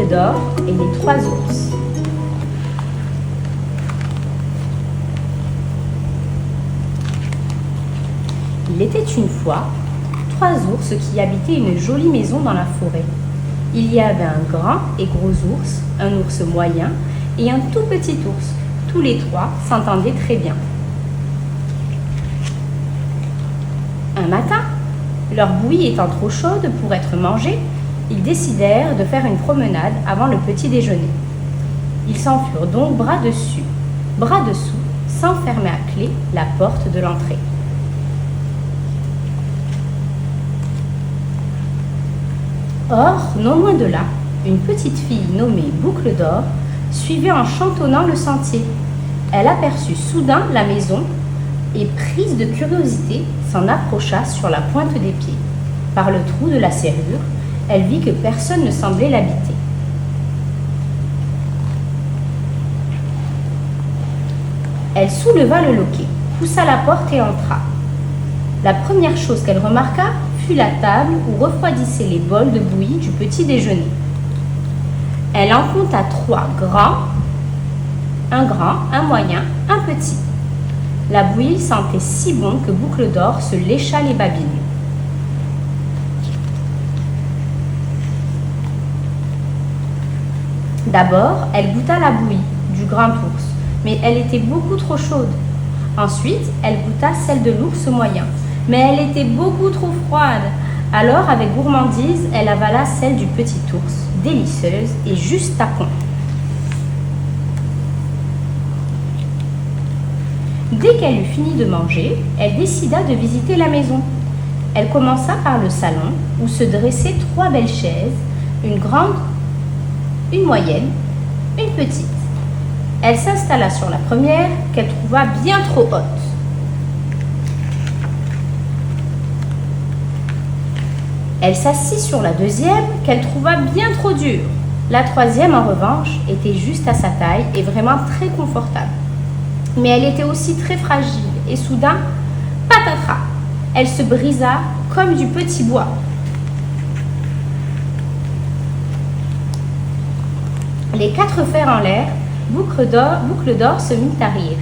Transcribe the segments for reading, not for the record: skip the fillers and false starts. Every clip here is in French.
d'Or et les 3 ours. Il était une fois 3 ours qui habitaient une jolie maison dans la forêt. Il y avait un grand et gros ours, un ours moyen et un tout petit ours. Tous les 3 s'entendaient très bien. Un matin, leur bouillie étant trop chaude pour être mangée, ils décidèrent de faire une promenade avant le petit déjeuner. Ils s'en furent donc bras dessus, bras dessous, sans fermer à clé la porte de l'entrée. Or, non loin de là, une petite fille nommée Boucle d'Or suivait en chantonnant le sentier. Elle aperçut soudain la maison et, prise de curiosité, s'en approcha sur la pointe des pieds. Par le trou de la serrure, elle vit que personne ne semblait l'habiter. Elle souleva le loquet, poussa la porte et entra. La première chose qu'elle remarqua fut la table où refroidissaient les bols de bouillie du petit déjeuner. Elle en compta 3 grands, un moyen, un petit. La bouillie sentait si bon que Boucle d'Or se lécha les babines. D'abord, elle goûta la bouillie du grand ours, mais elle était beaucoup trop chaude. Ensuite, elle goûta celle de l'ours moyen, mais elle était beaucoup trop froide. Alors, avec gourmandise, elle avala celle du petit ours, délicieuse et juste à point. Dès qu'elle eut fini de manger, elle décida de visiter la maison. Elle commença par le salon, où se dressaient 3 belles chaises, une grande, une moyenne, une petite. Elle s'installa sur la première, qu'elle trouva bien trop haute. Elle s'assit sur la deuxième, qu'elle trouva bien trop dure. La troisième, en revanche, était juste à sa taille et vraiment très confortable. Mais elle était aussi très fragile et soudain, patatras, elle se brisa comme du petit bois. Les 4 fers en l'air, Boucle d'Or se mit à rire.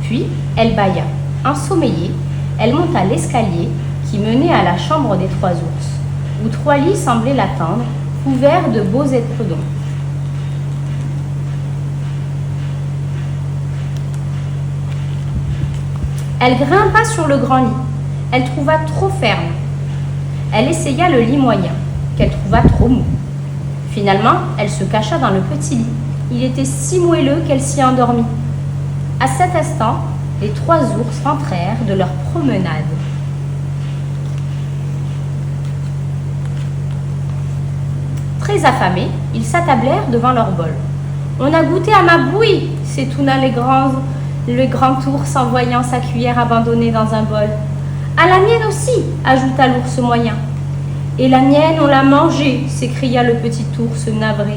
Puis, elle bâilla. Ensommeillée, elle monta l'escalier qui menait à la chambre des 3 ours, où 3 lits semblaient l'attendre, couverts de beaux épeudons. Elle grimpa sur le grand lit. Elle trouva trop ferme. Elle essaya le lit moyen, qu'elle trouva trop mou. Finalement, elle se cacha dans le petit lit. Il était si moelleux qu'elle s'y endormit. À cet instant, les 3 ours rentrèrent de leur promenade. Très affamés, ils s'attablèrent devant leur bol. « On a goûté à ma bouillie !» s'étonna le grand ours en voyant sa cuillère abandonnée dans un bol. « À la mienne aussi !» ajouta l'ours moyen. « Et la mienne, on l'a mangée !» s'écria le petit ours navré.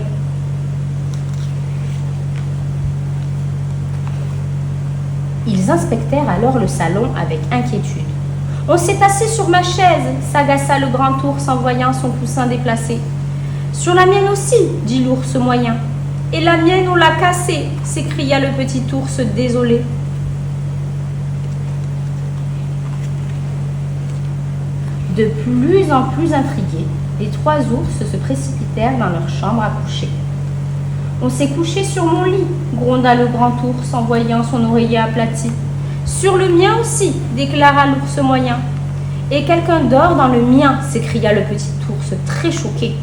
Ils inspectèrent alors le salon avec inquiétude. « On s'est assis sur ma chaise !» s'agaça le grand ours en voyant son coussin déplacé. « Sur la mienne aussi !» dit l'ours moyen. « Et la mienne, on l'a cassée !» s'écria le petit ours désolé. De plus en plus intrigués, les 3 ours se précipitèrent dans leur chambre à coucher. « On s'est couché sur mon lit !» gronda le grand ours en voyant son oreiller aplati. « Sur le mien aussi !» déclara l'ours moyen. « Et quelqu'un dort dans le mien !» s'écria le petit ours très choqué.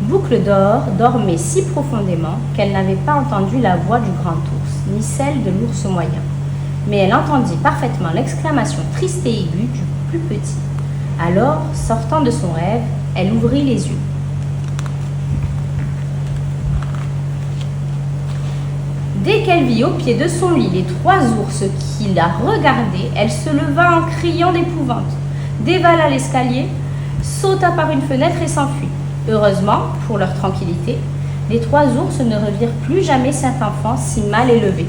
Boucle d'Or dormait si profondément qu'elle n'avait pas entendu la voix du grand ours, ni celle de l'ours moyen. Mais elle entendit parfaitement l'exclamation triste et aiguë du plus petit. Alors, sortant de son rêve, elle ouvrit les yeux. Dès qu'elle vit au pied de son lit les 3 ours qui la regardaient, elle se leva en criant d'épouvante, dévala l'escalier, sauta par une fenêtre et s'enfuit. Heureusement, pour leur tranquillité, les 3 ours ne revirent plus jamais cet enfant si mal élevé.